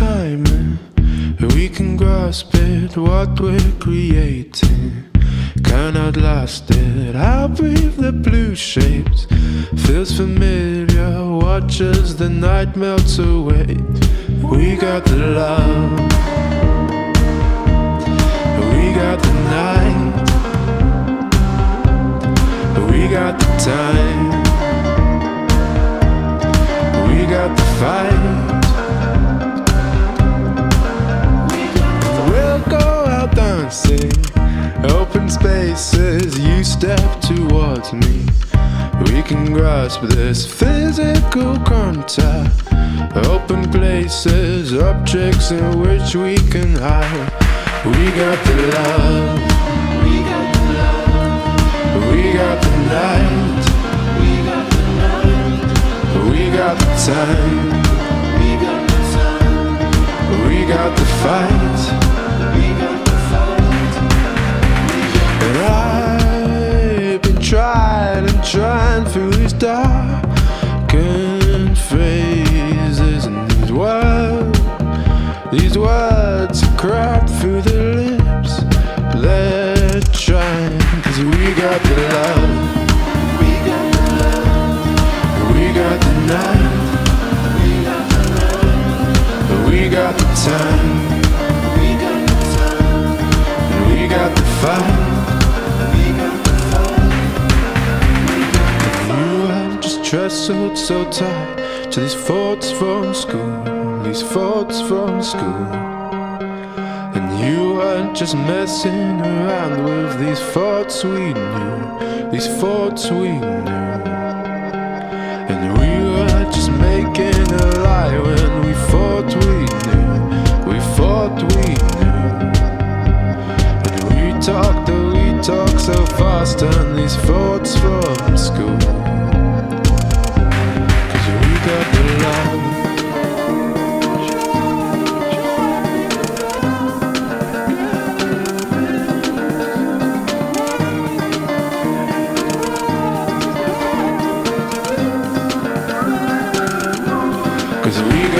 timing, we can grasp it, what we're creating. Cannot last it, I'll breathe the blue shapes. Feels familiar, watch as the night melts away. We got the love, we got the night, we got the time, we got the fight. We'll go out dancing, open spaces, you step towards me. We can grasp this physical contact, open places, objects in which we can hide. We got the love, we got the love, we got the night, we got the night, we got the time, we got the time, we got the fight, we got the fight. And I've been trying and trying through these darkened phrases, and these words are cracked through the lips. They're trying, 'cause we got the love, we got the love, we got the night, we got the night, we got the time, we got the time, and we got the fight, we got the fight. You are just trestled so tight to these thoughts from school, these thoughts from school. And you weren't just messing around with these thoughts we knew, these thoughts we knew. And we were just making a lie when we thought we knew, we thought we knew. And we talk so fast on these thoughts from school, 'cause we got the love. Cause we got